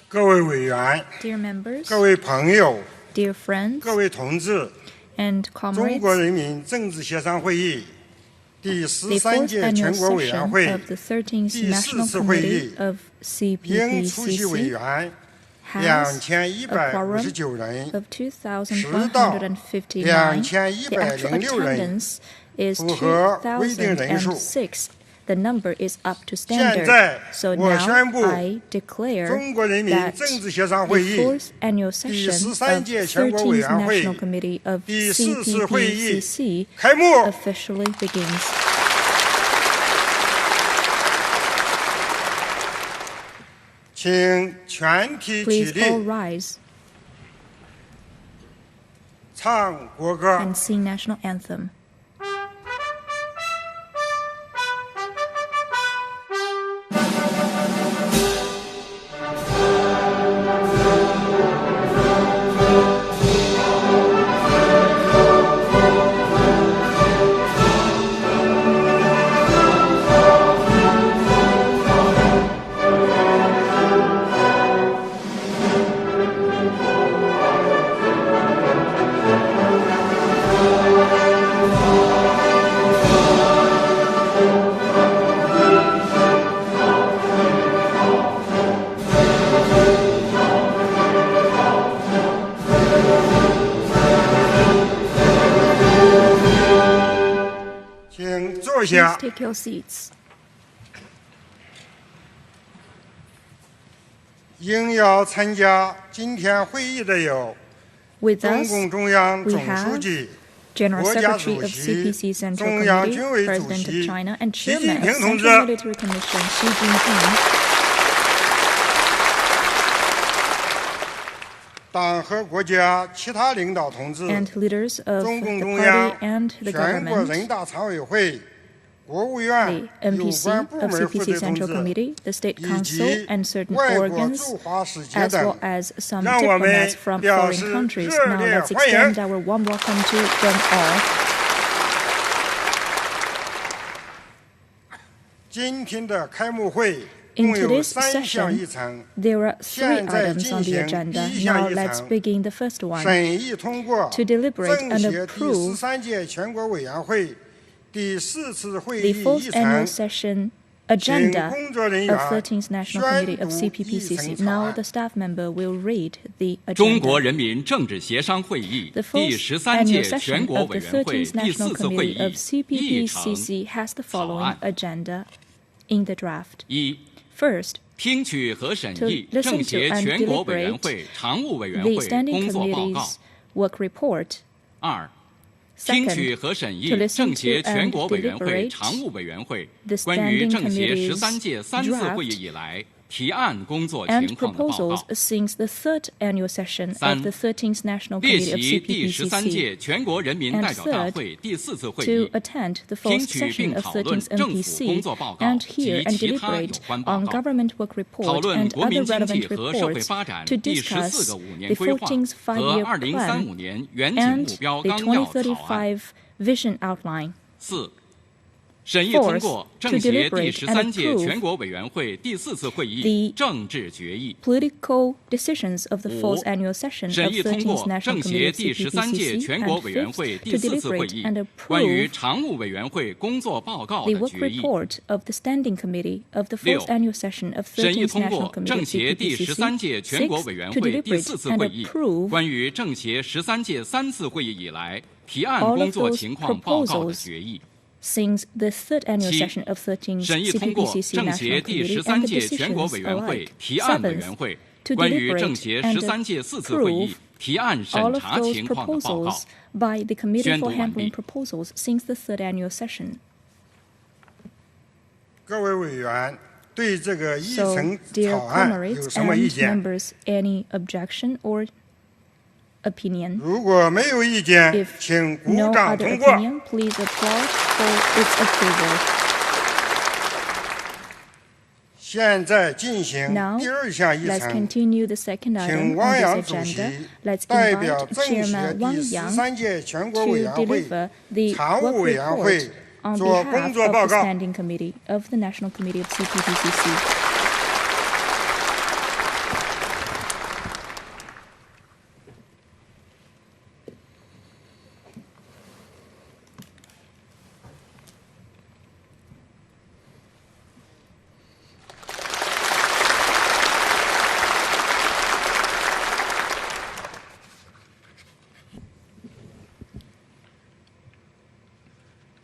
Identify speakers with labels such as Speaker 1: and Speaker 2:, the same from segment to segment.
Speaker 1: 各位委员、
Speaker 2: Dear members,
Speaker 1: 各位朋友、
Speaker 2: dear friends,
Speaker 1: 各位同志，
Speaker 2: and
Speaker 1: 中国
Speaker 2: comrades,
Speaker 1: 人民政治协商会议第
Speaker 2: the
Speaker 1: 13
Speaker 2: fourth
Speaker 1: 届
Speaker 2: annual
Speaker 1: 全国委员
Speaker 2: session
Speaker 1: 会
Speaker 2: of the 13th
Speaker 1: 第4
Speaker 2: National
Speaker 1: 次会
Speaker 2: Committee
Speaker 1: 议
Speaker 2: of
Speaker 1: 应出席委
Speaker 2: CPPCC
Speaker 1: 员
Speaker 2: has a quorum
Speaker 1: 2159人，
Speaker 2: of
Speaker 1: 迟到
Speaker 2: 2,159. The actual
Speaker 1: 2106人，
Speaker 2: attendance is
Speaker 1: 符合规定人数。
Speaker 2: 2,006. The number is up to
Speaker 1: 现
Speaker 2: standard.
Speaker 1: 在
Speaker 2: So
Speaker 1: 我
Speaker 2: now
Speaker 1: 宣布
Speaker 2: I declare
Speaker 1: 中国人民
Speaker 2: that
Speaker 1: 政治协商
Speaker 2: the
Speaker 1: 会议
Speaker 2: fourth annual
Speaker 1: 第
Speaker 2: session
Speaker 1: 13
Speaker 2: of
Speaker 1: 届全国委
Speaker 2: 13th
Speaker 1: 员会
Speaker 2: National Committee of
Speaker 1: 第4次会议
Speaker 2: CPPCC
Speaker 1: 开幕。
Speaker 2: officially begins.
Speaker 1: 请全体起
Speaker 2: Please
Speaker 1: 立，
Speaker 2: all rise
Speaker 1: 唱国歌。
Speaker 2: and sing national anthem.
Speaker 1: 请坐
Speaker 2: Please
Speaker 1: 下。
Speaker 2: take your seats.
Speaker 1: 应邀参加今天会议的有
Speaker 2: With
Speaker 1: 中
Speaker 2: us,
Speaker 1: 共中央
Speaker 2: we
Speaker 1: 总
Speaker 2: have
Speaker 1: 书记、
Speaker 2: General
Speaker 1: 国家
Speaker 2: Secretary
Speaker 1: 主
Speaker 2: of
Speaker 1: 席、
Speaker 2: CPC Central
Speaker 1: 中央
Speaker 2: Committee,
Speaker 1: 军委主
Speaker 2: President of
Speaker 1: 席
Speaker 2: China, and
Speaker 1: 习
Speaker 2: Chairman
Speaker 1: 近
Speaker 2: of
Speaker 1: 平同志
Speaker 2: Central Military Commission Xi Jinping,
Speaker 1: 党和国家其他领导同志、
Speaker 2: and leaders of
Speaker 1: 中共
Speaker 2: the
Speaker 1: 中央
Speaker 2: party and the
Speaker 1: 全国
Speaker 2: government,
Speaker 1: 人大常委会、国务院
Speaker 2: the
Speaker 1: 有
Speaker 2: MPC
Speaker 1: 关部
Speaker 2: of
Speaker 1: 门负
Speaker 2: CPC
Speaker 1: 责同
Speaker 2: Central
Speaker 1: 志
Speaker 2: Committee, the State
Speaker 1: 以
Speaker 2: Council,
Speaker 1: 及
Speaker 2: and certain
Speaker 1: 外国
Speaker 2: organs,
Speaker 1: 驻华使节
Speaker 2: as
Speaker 1: 等
Speaker 2: well as some
Speaker 1: 让我们
Speaker 2: diplomats from
Speaker 1: 表
Speaker 2: foreign
Speaker 1: 示
Speaker 2: countries.
Speaker 1: 热
Speaker 2: Now
Speaker 1: 烈
Speaker 2: let's
Speaker 1: 欢迎。
Speaker 2: extend our warm welcome to them all.
Speaker 1: 今天的开幕会
Speaker 2: In
Speaker 1: 共有
Speaker 2: today's
Speaker 1: 3项
Speaker 2: session,
Speaker 1: 议程，
Speaker 2: there are 3
Speaker 1: 现在
Speaker 2: items on the
Speaker 1: 进行
Speaker 2: agenda.
Speaker 1: 第一项
Speaker 2: Now
Speaker 1: 议
Speaker 2: let's
Speaker 1: 程
Speaker 2: begin the first one.
Speaker 1: 审议通过
Speaker 2: To deliberate
Speaker 1: 政
Speaker 2: and
Speaker 1: 协第
Speaker 2: approve
Speaker 1: 13届全国委员会第4次会
Speaker 2: the
Speaker 1: 议议
Speaker 2: fourth annual
Speaker 1: 程，
Speaker 2: session
Speaker 1: 请
Speaker 2: agenda
Speaker 1: 工作人
Speaker 2: of
Speaker 1: 员
Speaker 2: 13th National
Speaker 1: 宣
Speaker 2: Committee
Speaker 1: 读
Speaker 2: of
Speaker 1: 议程
Speaker 2: CPPCC.
Speaker 1: 草
Speaker 2: Now
Speaker 1: 案
Speaker 2: the。staff member will read the
Speaker 3: 中国
Speaker 2: agenda.
Speaker 3: 人民政治协商会议
Speaker 2: The
Speaker 3: 第
Speaker 2: fourth
Speaker 3: 13届
Speaker 2: annual
Speaker 3: 全
Speaker 2: session
Speaker 3: 国
Speaker 2: of
Speaker 3: 委
Speaker 2: the
Speaker 3: 员会
Speaker 2: 13th
Speaker 3: 第
Speaker 2: National
Speaker 3: 4次会
Speaker 2: Committee of
Speaker 3: 议议程
Speaker 2: CPPCC has the
Speaker 3: 草
Speaker 2: following
Speaker 3: 案
Speaker 2: agenda in the draft.
Speaker 3: 一、
Speaker 2: First,
Speaker 3: 听取和审
Speaker 2: to
Speaker 3: 议
Speaker 2: listen
Speaker 3: 政协
Speaker 2: to and
Speaker 3: 全国委员
Speaker 2: deliberate
Speaker 3: 会常务委员
Speaker 2: the
Speaker 3: 会
Speaker 2: standing
Speaker 3: 工作报告。
Speaker 2: committee's work report.
Speaker 3: 二、听
Speaker 2: Second,
Speaker 3: 取和审议
Speaker 2: to listen
Speaker 3: 政协
Speaker 2: to
Speaker 3: 全
Speaker 2: and
Speaker 3: 国委员会
Speaker 2: deliberate
Speaker 3: 常务委员会
Speaker 2: the
Speaker 3: 关于
Speaker 2: standing
Speaker 3: 政协
Speaker 2: committee's
Speaker 3: 13届3次会议以来提案工作
Speaker 2: and
Speaker 3: 情况的报
Speaker 2: proposals
Speaker 3: 告。
Speaker 2: since the third annual session of
Speaker 3: 三
Speaker 2: the 13th National
Speaker 3: 列
Speaker 2: Committee of
Speaker 3: 席第13
Speaker 2: CPPCC
Speaker 3: 届全国人民
Speaker 2: and
Speaker 3: 代表大
Speaker 2: third,
Speaker 3: 会第4次会
Speaker 2: to
Speaker 3: 议，
Speaker 2: attend the
Speaker 3: 听
Speaker 2: fourth
Speaker 3: 取
Speaker 2: session
Speaker 3: 并
Speaker 2: of
Speaker 3: 讨论
Speaker 2: 13th
Speaker 3: 政府工
Speaker 2: MPC
Speaker 3: 作报告
Speaker 2: and
Speaker 3: 及
Speaker 2: hear and
Speaker 3: 其他有
Speaker 2: deliberate
Speaker 3: 关报
Speaker 2: on
Speaker 3: 告，
Speaker 2: government work
Speaker 3: 讨
Speaker 2: report
Speaker 3: 论
Speaker 2: and
Speaker 3: 国民
Speaker 2: other
Speaker 3: 经济
Speaker 2: relevant
Speaker 3: 和社会
Speaker 2: reports
Speaker 3: 发展
Speaker 2: to
Speaker 3: 第14
Speaker 2: discuss
Speaker 3: 个5年
Speaker 2: the
Speaker 3: 规划
Speaker 2: 14th
Speaker 3: 和
Speaker 2: five-year
Speaker 3: 2035
Speaker 2: plan
Speaker 3: 年远景目
Speaker 2: and
Speaker 3: 标
Speaker 2: the
Speaker 3: 纲要草案。
Speaker 2: 2035 vision outline.
Speaker 3: 四、审议通
Speaker 2: Fourth,
Speaker 3: 过
Speaker 2: to
Speaker 3: 政协第
Speaker 2: deliberate and
Speaker 3: 13届
Speaker 2: approve
Speaker 3: 全国委员会第4次会议
Speaker 2: the
Speaker 3: 政治决议。
Speaker 2: Political decisions of the
Speaker 3: 五、
Speaker 2: fourth annual session
Speaker 3: 审
Speaker 2: of
Speaker 3: 议通
Speaker 2: 13th
Speaker 3: 过
Speaker 2: National
Speaker 3: 政
Speaker 2: Committee
Speaker 3: 协
Speaker 2: of
Speaker 3: 第13届
Speaker 2: CPPCC
Speaker 3: 全国
Speaker 2: and
Speaker 3: 委员
Speaker 2: fifth,
Speaker 3: 会第
Speaker 2: to
Speaker 3: 4次会
Speaker 2: deliberate
Speaker 3: 议
Speaker 2: and
Speaker 3: 关于
Speaker 2: approve
Speaker 3: 常务委员会工作报告
Speaker 2: the
Speaker 3: 的
Speaker 2: work
Speaker 3: 决议。
Speaker 2: report of the Standing Committee of the
Speaker 3: 六、
Speaker 2: fourth annual session of
Speaker 3: 审议
Speaker 2: 13th
Speaker 3: 通
Speaker 2: National
Speaker 3: 过
Speaker 2: Committee
Speaker 3: 政
Speaker 2: of
Speaker 3: 协第13届
Speaker 2: CPPCC.
Speaker 3: 全国
Speaker 2: Sixth,
Speaker 3: 委员
Speaker 2: to
Speaker 3: 会第
Speaker 2: deliberate
Speaker 3: 4次
Speaker 2: and
Speaker 3: 会议
Speaker 2: approve
Speaker 3: 关于政协13届3次会议以来提案
Speaker 2: all
Speaker 3: 工
Speaker 2: of
Speaker 3: 作
Speaker 2: those
Speaker 3: 情况报告的
Speaker 2: proposals
Speaker 3: 决议。
Speaker 2: since the third annual
Speaker 3: 七、
Speaker 2: session of 13th
Speaker 3: 审议通过
Speaker 2: CPPCC
Speaker 3: 政协
Speaker 2: National
Speaker 3: 第
Speaker 2: Committee
Speaker 3: 13
Speaker 2: and the
Speaker 3: 届全国
Speaker 2: decisions
Speaker 3: 委员会
Speaker 2: alike.
Speaker 3: 提案委
Speaker 2: Seventh,
Speaker 3: 员会
Speaker 2: to
Speaker 3: 关于
Speaker 2: deliberate
Speaker 3: 政协
Speaker 2: and
Speaker 3: 13届4次会议
Speaker 2: approve
Speaker 3: 提案
Speaker 2: all
Speaker 3: 审
Speaker 2: of
Speaker 3: 查
Speaker 2: those
Speaker 3: 情况的报告。
Speaker 2: proposals by the Committee
Speaker 3: 宣读
Speaker 2: for
Speaker 3: 完
Speaker 2: Handling
Speaker 3: 毕。
Speaker 2: Proposals since the third annual session.
Speaker 1: 各位委员对这个议
Speaker 2: So,
Speaker 1: 程
Speaker 2: dear
Speaker 1: 草案有
Speaker 2: comrades
Speaker 1: 什么意
Speaker 2: and
Speaker 1: 见？
Speaker 2: members, any objection or opinion?
Speaker 1: 如果没有意见
Speaker 2: If，
Speaker 1: 请鼓
Speaker 2: no
Speaker 1: 掌
Speaker 2: other
Speaker 1: 通过。
Speaker 2: opinion, please applaud for its approval.
Speaker 1: 现在进行
Speaker 2: Now,
Speaker 1: 第2项议
Speaker 2: let's
Speaker 1: 程，
Speaker 2: continue the second
Speaker 1: 请
Speaker 2: item
Speaker 1: 汪
Speaker 2: on
Speaker 1: 洋
Speaker 2: this
Speaker 1: 主席
Speaker 2: agenda. Let's
Speaker 1: 代表
Speaker 2: invite
Speaker 1: 政协
Speaker 2: Chairman
Speaker 1: 第
Speaker 2: Wang Yang
Speaker 1: 13届全国
Speaker 2: to
Speaker 1: 委员会
Speaker 2: deliver the
Speaker 1: 常务
Speaker 2: work
Speaker 1: 委员会
Speaker 2: report on
Speaker 1: 做
Speaker 2: behalf
Speaker 1: 工作
Speaker 2: of
Speaker 1: 报
Speaker 2: the
Speaker 1: 告。
Speaker 2: Standing Committee of the National Committee of CPPCC.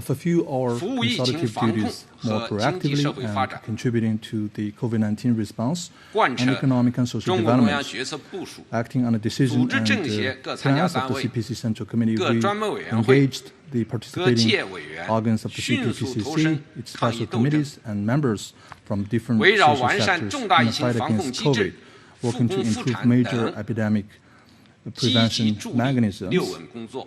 Speaker 4: fulfill our
Speaker 5: 服务疫情
Speaker 4: consultative
Speaker 5: 防控
Speaker 4: duties more
Speaker 5: 和经济
Speaker 4: proactively
Speaker 5: 社会发
Speaker 4: and
Speaker 5: 展，
Speaker 4: contributing to the COVID-19 response
Speaker 5: 贯
Speaker 4: and
Speaker 5: 彻
Speaker 4: economic and social
Speaker 5: 中共中央
Speaker 4: development.
Speaker 5: 决策部署，
Speaker 4: Acting on a
Speaker 5: 组
Speaker 4: decision
Speaker 5: 织
Speaker 4: and
Speaker 5: 政协各参加
Speaker 4: plans of
Speaker 5: 单
Speaker 4: the
Speaker 5: 位、
Speaker 4: CPC Central Committee,
Speaker 5: 各
Speaker 4: we
Speaker 5: 专门委员会、
Speaker 4: engaged the
Speaker 5: 各
Speaker 4: participating
Speaker 5: 界委员
Speaker 4: organs of the
Speaker 5: 迅速投
Speaker 4: CPPCC,
Speaker 5: 身
Speaker 4: its
Speaker 5: 抗疫
Speaker 4: special
Speaker 5: 斗争，
Speaker 4: committees, and members from different
Speaker 5: 围绕
Speaker 4: social
Speaker 5: 完善
Speaker 4: sectors
Speaker 5: 重大
Speaker 4: in
Speaker 5: 疫
Speaker 4: the
Speaker 5: 情
Speaker 4: fight
Speaker 5: 防控
Speaker 4: against
Speaker 5: 机制
Speaker 4: COVID,
Speaker 5: 复
Speaker 4: working to
Speaker 5: 工复
Speaker 4: improve
Speaker 5: 产
Speaker 4: major
Speaker 5: 等
Speaker 4: epidemic
Speaker 5: 积极
Speaker 4: prevention
Speaker 5: 助力
Speaker 4: mechanisms.
Speaker 5: 6稳工作，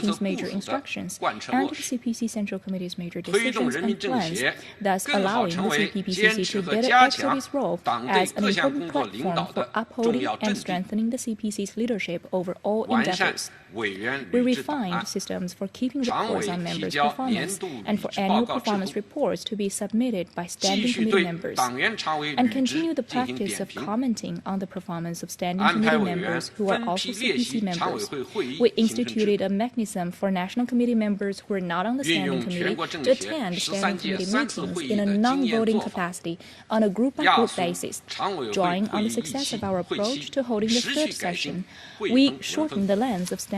Speaker 2: CPC's major instructions and the CPC Central Committee's major decisions and plans, thus allowing the CPPCC to better exert its role as an important platform for upholding and strengthening the CPC's leadership over all endeavors. We refined systems for keeping reports on members' performance and for annual performance reports to be submitted by standing committee members, and continue the practice of commenting on the performance of standing committee members who are also CPC members. We instituted a mechanism for national committee members who are not on the standing committee to attend standing committee meetings in a non-voting capacity on a group-by-group basis. Drawing on the success of our approach to holding the third session, we shortened the length of standing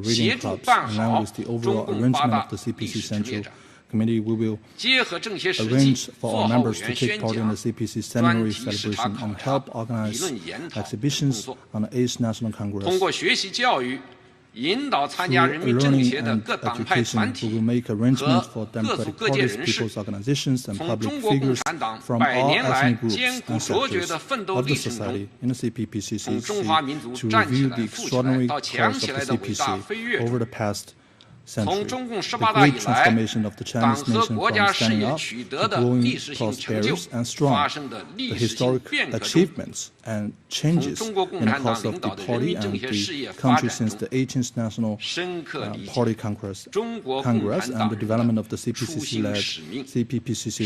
Speaker 4: reading clubs, along with the overall arrangement of the CPC Central Committee, we will arrange for our members to take part in the CPC centenary celebration and help organize exhibitions on the 8th National Congress.
Speaker 5: 通过学习教育，引导参加人民政协的各党派团体和各族各界人士，从中国共产党100年来艰苦卓绝的奋斗历程中，从中华民族站起来、富起来到强起来的伟大飞跃，从中共18大以来，党和国家事业取得的历史性成就，发生的历史性变革中，从中国共产党领导的人民政协事业发展中，深刻理解中国共产党人的初心使命，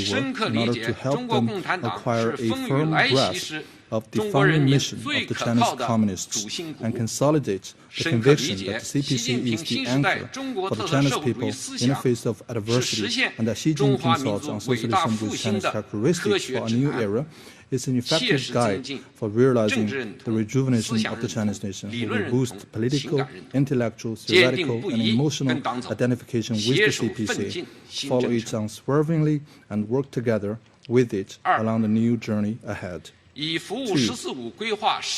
Speaker 5: 深刻理解中国共产党是风雨来袭时 of the founding mission of the Chinese Communists and consolidate the conviction that the CPC is the anchor for the Chinese people in the face of adversity, and that Xi Jinping's thoughts on socialism with Chinese characteristics for a new era is an effective guide for realizing the rejuvenation of the Chinese nation, who will boost political, intellectual, theoretical, and emotional identification with the CPC, follow it unswervingly, and work together with it along the new journey ahead. 2.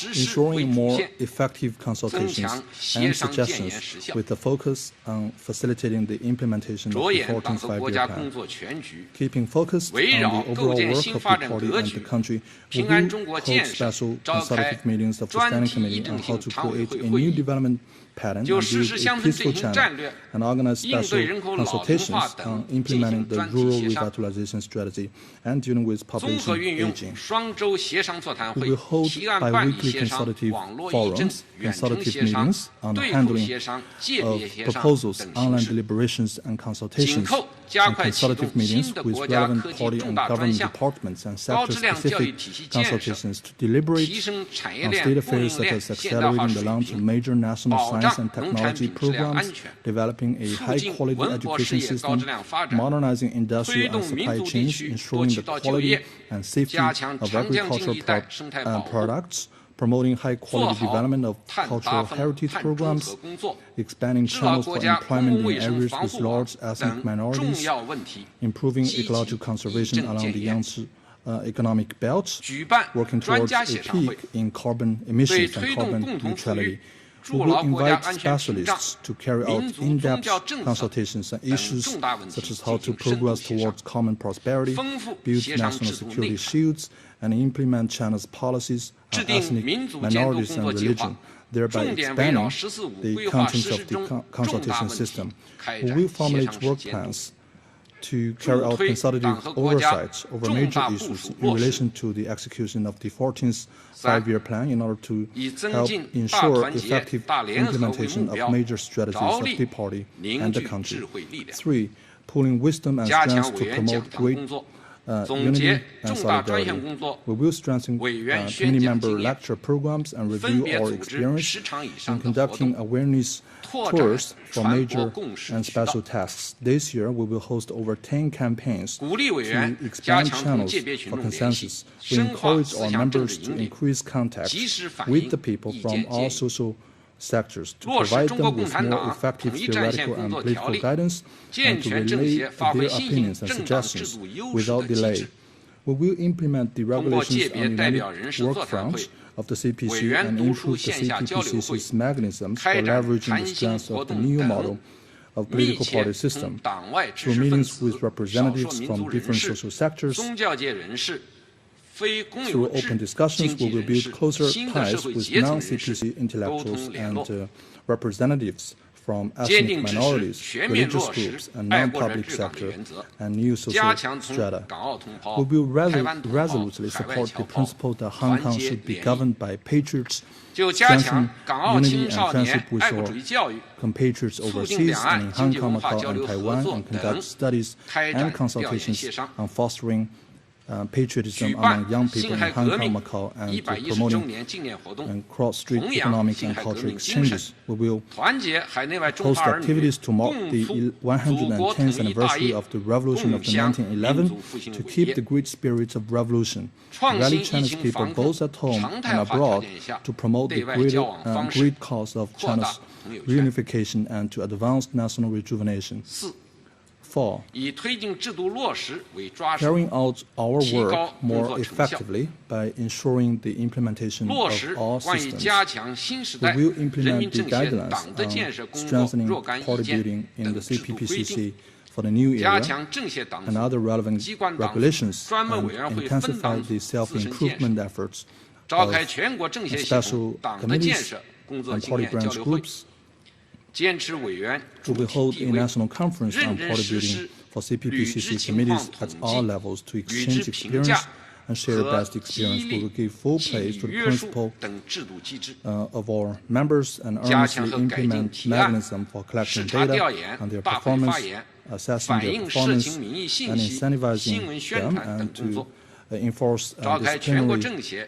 Speaker 5: Ensuring more effective consultations and suggestions with the focus on facilitating the implementation of the 14th Five-Year Plan. Keeping focused on the overall work of the party and the country, we will hold special consultative meetings of the Standing Committee on how to create a new development pattern and build a peaceful China, and organize special consultations on implementing the rural revitalization strategy and dealing with population aging. We will hold bi-weekly consultative forums, consultative meetings on the handling of proposals, online deliberations and consultations, and consultative meetings with relevant party and government departments and sector-specific consultations to deliberate on state affairs such as accelerating the launch of major national science and technology programs, developing a high-quality education system, modernizing industrial and supply chains, ensuring the quality and safety of agricultural products, promoting high-quality development of cultural heritage programs, expanding channels for employment in areas with large ethnic minorities, improving ecological conservation along the Yangtze economic belt, working towards a peak in carbon emissions and carbon neutrality. We will invite specialists to carry out in-depth consultations on issues such as how to progress towards common prosperity, build national security shields, and implement China's policies on ethnic minorities and religion, thereby expanding the contents of the consultation system. We will formulate work plans to carry out consultative oversight over major issues in relation to the execution of the 14th Five-Year Plan in order to help ensure effective implementation of major strategies of the party and the country. 3. Pooling wisdom and strength to promote great unity and solidarity. We will strengthen committee member lecture programs and review our experience in conducting awareness tours for major and special tasks. This year, we will host over 10 campaigns to expand channels for consensus. We encourage our members to increase contact with the people from all social sectors, to provide them with more effective theoretical and political guidance, and to relay their opinions and suggestions without delay. We will implement the regulations on the United Work Front of the CPC and improve the CPPCC's mechanisms for leveraging the strengths of the new model of political party system. Through meetings with representatives from different social sectors, through open discussions, we will build closer ties with non-CPC intellectuals and representatives from ethnic minorities, religious groups, and non-public sector and new social strata. We will resolutely support the principle that Hong Kong should be governed by patriots, strengthen unity and friendship with our compatriots overseas and in Hong Kong, Macau, and Taiwan, and conduct studies and consultations on fostering patriotism among young people in Hong Kong, Macau, and promoting cross-strait economic and cultural exchanges. We will host activities to mark the 110th anniversary of the Revolution of 1911 to keep the great spirit of revolution. Rally Chinese people both at home and abroad to promote the great cause of China's reunification and to advance national rejuvenation. 4. Carrying out our work more effectively by ensuring the implementation of all systems. We will implement the guidelines on strengthening party building in the CPPCC for the new era and other relevant regulations, and intensify the self-improvement efforts of special committees and party branch groups. We will hold a national conference on party building for CPPCC committees at all levels to exchange experience and share best experience. We will give full play to the principle of our members and earnestly implement mechanisms for collecting data on their performance, assessing their performance, and incentivizing them, and to enforce disciplinary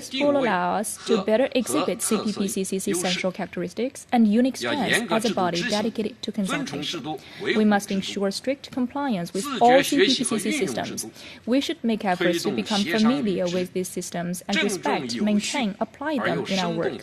Speaker 2: This will allow us to better exhibit CPPCC's central characteristics and unique strengths as a body dedicated to consultation. We must ensure strict compliance with all CPPCC systems. We should make efforts to become familiar with these systems and respect, maintain, apply them in our work.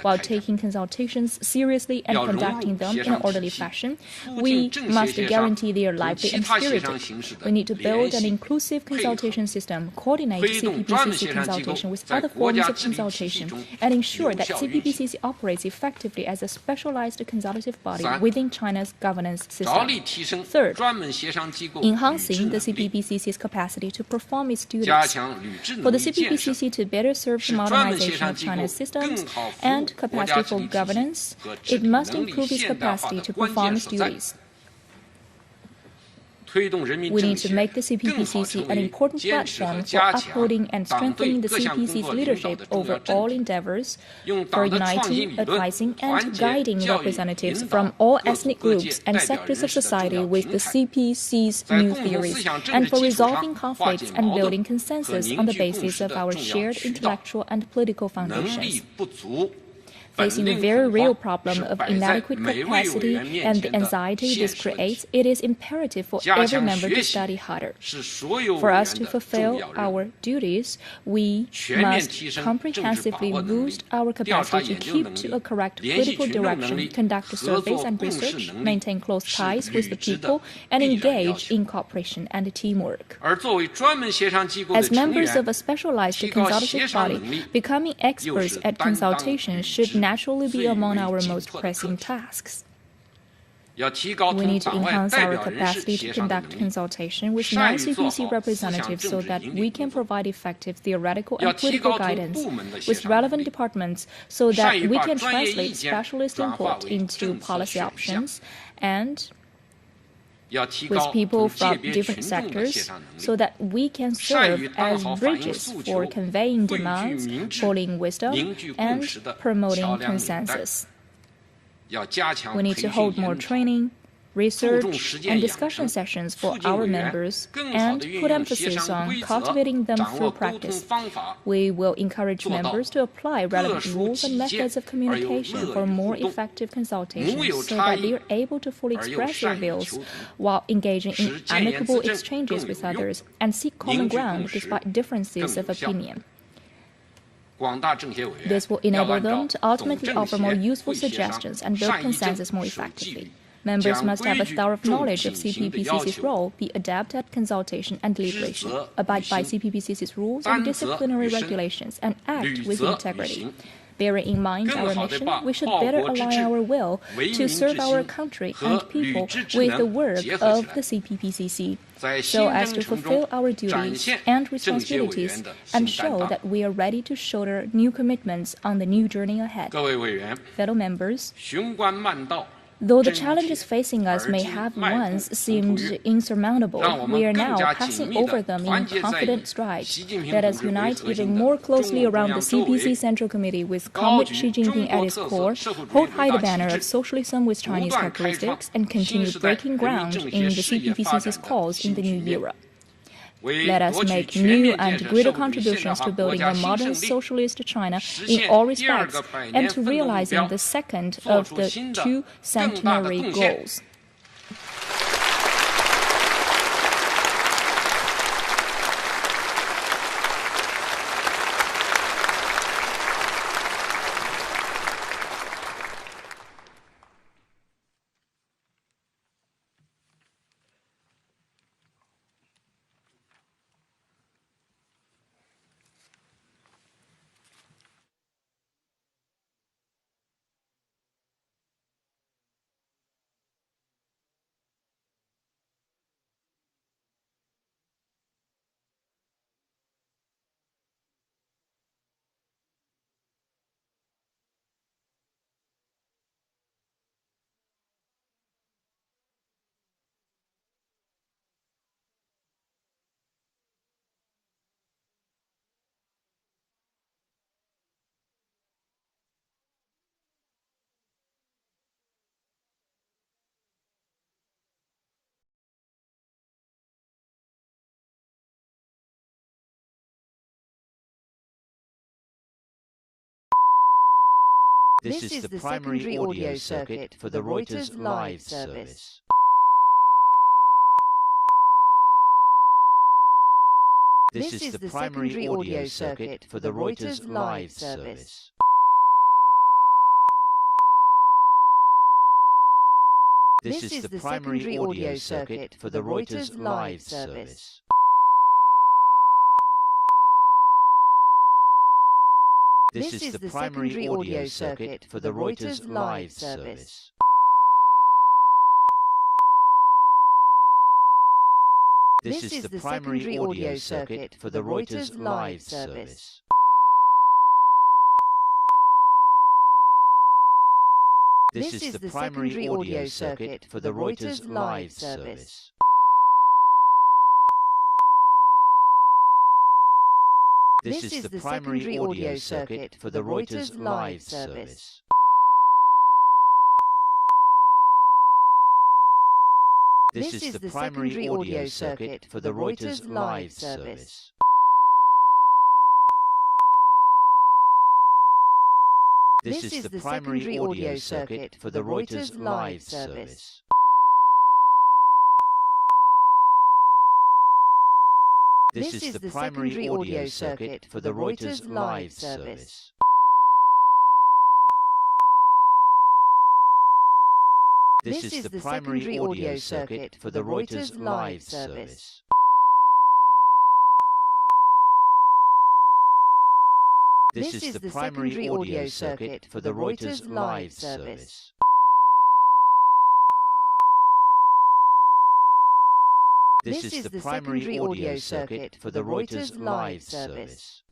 Speaker 2: While taking consultations seriously and conducting them in an orderly fashion, we must guarantee they are lively and spirited. We need to build an inclusive consultation system, coordinate CPPCC consultation with other forms of consultation, and ensure that CPPCC operates effectively as a specialized consultative body within China's governance system. Third, enhancing the CPPCC's capacity to perform its duties. For the CPPCC to better serve the modernization of China's systems and capacity for governance, it must improve its capacity to perform its duties. We need to make the CPPCC an important platform for upholding and strengthening the CPC's leadership over all endeavors, for uniting, advising, and guiding representatives from all ethnic groups and sectors of society with the CPC's new theories, and for resolving conflicts and building consensus on the basis of our shared intellectual and political foundations. Facing the very real problem of inadequate capacity and the anxiety this creates, it is imperative for every member to study harder. For us to fulfill our duties, we must comprehensively boost our capacity to keep to a correct political direction, conduct surveys and research, maintain close ties with the people, and engage in cooperation and teamwork. As members of a specialized consultative body, becoming experts at consultation should naturally be among our most pressing tasks. We need to enhance our capacity to conduct consultation with non-CPC representatives so that we can provide effective theoretical and political guidance with relevant departments so that we can translate specialist input into policy options, and with people from different sectors so that we can serve as bridges for conveying demands, pooling wisdom, and promoting consensus. We need to hold more training, research, and discussion sessions for our members and put emphasis on cultivating them through practice. We will encourage members to apply relevant rules and methods of communication for more effective consultations so that they are able to fully express their views while engaging in amicable exchanges with others and seek common ground despite differences of opinion. This will enable them to ultimately offer more useful suggestions and build consensus more effectively. Members must have a thorough knowledge of CPPCC's role, be adept at consultation and deliberation, abide by CPPCC's rules and disciplinary regulations, and act with integrity. Bearing in mind our mission, we should better align our will to serve our country and people with the work of the CPPCC, so as to fulfill our duties and responsibilities and show that we are ready to shoulder new commitments on the new journey ahead. Fellow members, though the challenges facing us may have once seemed insurmountable, we are now passing over them in confident strides. Let us unite even more closely around the CPC Central Committee with comrade Xi Jinping at its core, hold high the banner of socialism with Chinese characteristics, and continue breaking ground in the CPPCC's cause in the new era. Let us make new and greater contributions to building a modern socialist China in all respects and to realizing the second of the two centenary goals.
Speaker 6: This is the primary audio circuit for the Reuters live service. This is the primary audio circuit for the Reuters live service. This is the primary audio circuit for the Reuters live service. This is the primary audio circuit for the Reuters live service. This is the primary audio circuit for the Reuters live service. This is the primary audio circuit for the Reuters live service. This is the primary audio circuit for the Reuters live service. This is the primary audio circuit for the Reuters live service. This is the primary audio circuit for the Reuters live service. This is the primary audio circuit for the Reuters live service. This is the primary audio circuit for the Reuters live service. This is the primary audio circuit for the Reuters live service. This is the primary audio circuit for the Reuters live service.